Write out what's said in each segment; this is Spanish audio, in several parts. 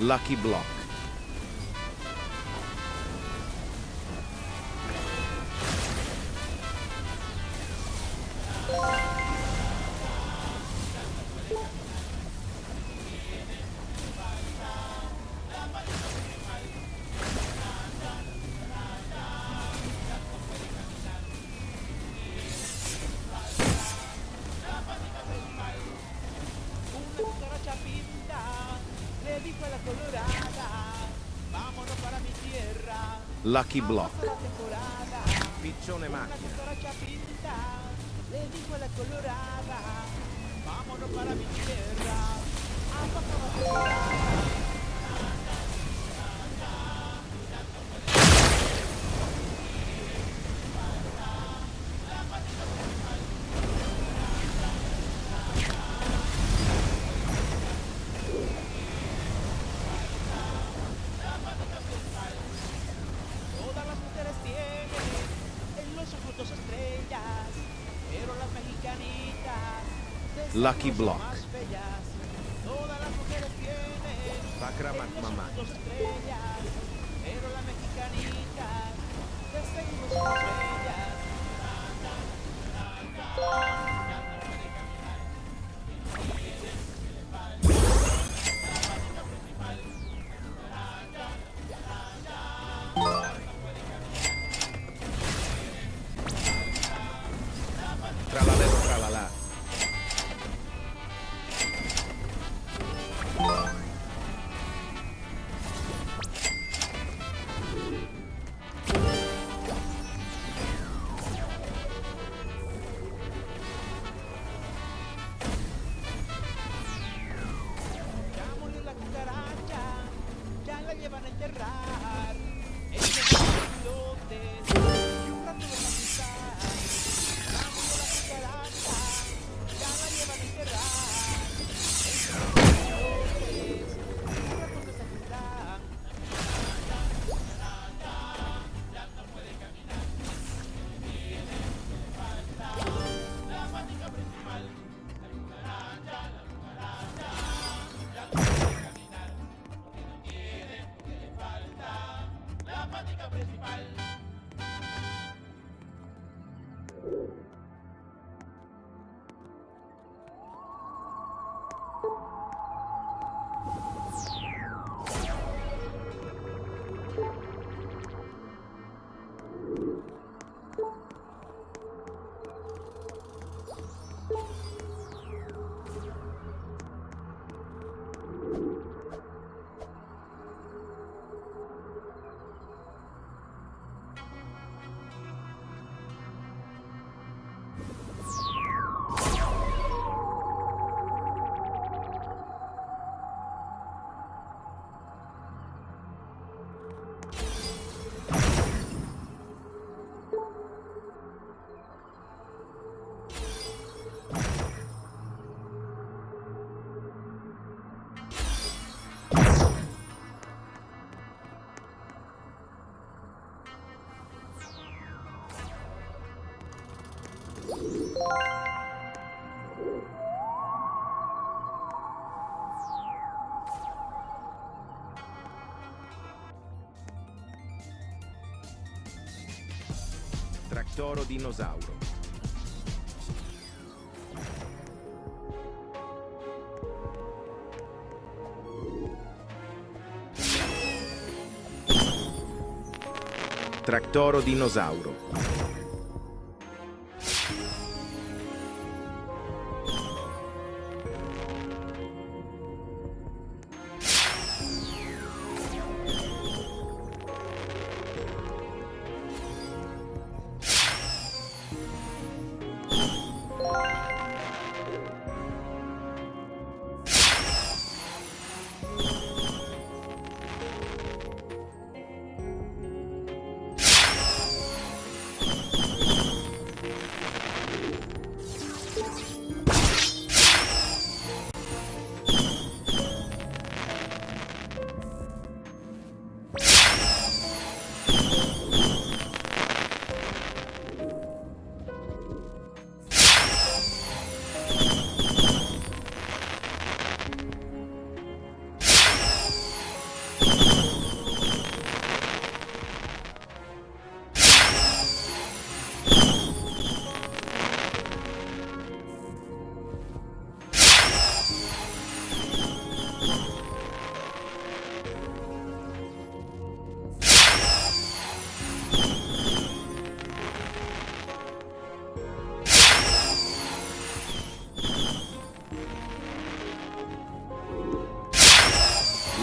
Lucky Block. Una cucaracha pinta le dijo a la colorada, vámonos para mi tierra, Lucky a Block. pasar la temporada. Piccione Una macchina. cucaracha pinta le dijo a la colorada, vámonos para mi tierra, a pasar la temporada. Todas las mujeres tienen en los ojos dos estrellas, pero las mexicanitas de Lucky seguro son Block. más bellas. Todas las mujeres tienen Bakramak en los Mamá. ojos dos estrellas, pero las mexicanitas de seguro son más bellas. Tralalero tralala. Ya murió la cucaracha, ya la llevan a enterrar. Ellos son pilotes y un rato los van a pisar. Ya murió la cucaracha, ya la llevan a enterrar. Ellos son pilotes y un rato los van a Tractoro dinosauro. Tractoro dinosauro.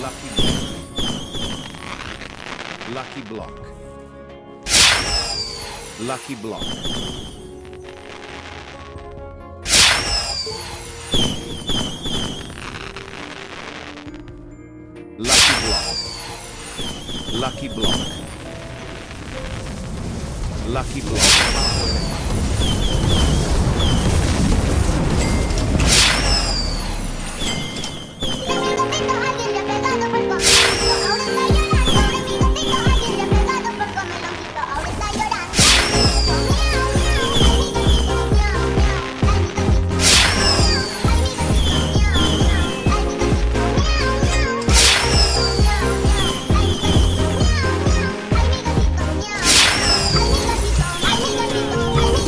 Lucky block. Lucky block. Lucky block. Lucky block. Lucky block. Lucky block. Ay, mi gatito,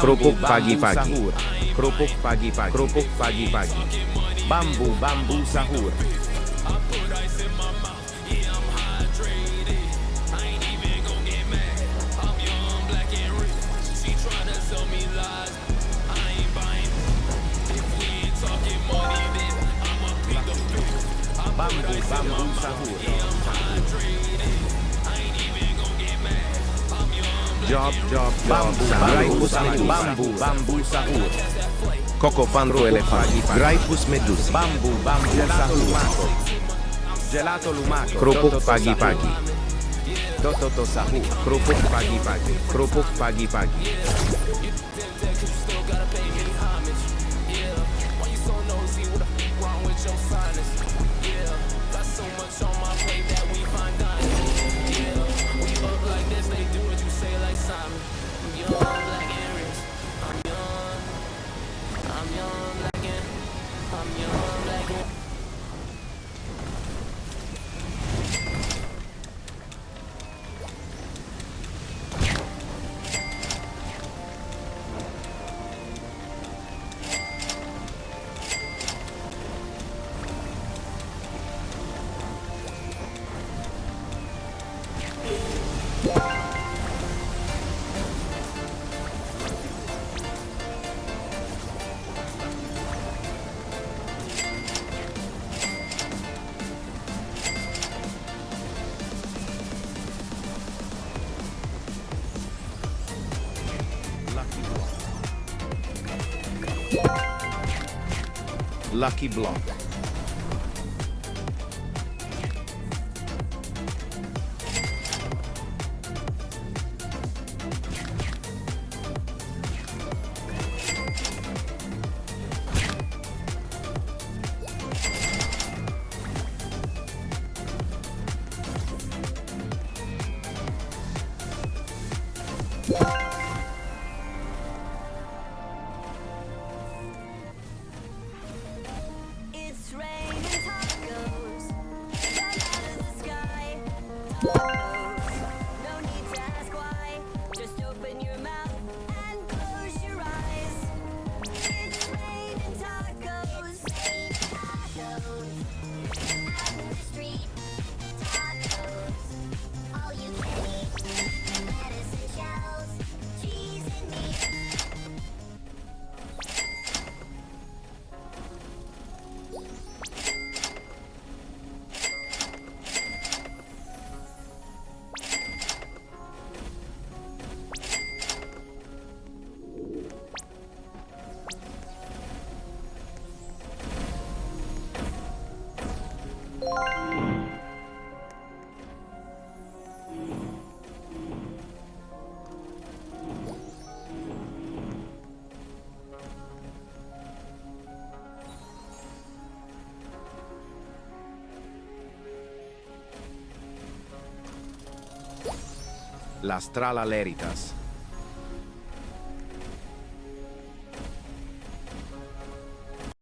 Kerupuk pagi-pagi. sahur. Kerupuk pagi-pagi. Kerupuk pagi-pagi. Bambu sahur. Bambu sahur. Job Bambu sahur. Bambu sahur. Coco fanro elefante. Graipus medusi. Bambu sahur. Gelato lumaco. Kerupuk Toto pagi-pagi. sahur. Toto sahur. Kerupuk pagi-pagi. Kerupuk pagi-pagi. Lucky Block. It's raining tacos, right out of the sky. Tacos, no need to ask why. Just open your mouth and close your eyes. It's raining tacos, tacos. Out in the street, tacos. All you can eat, lettuce and shells, cheese and meat. La Strala Leritas.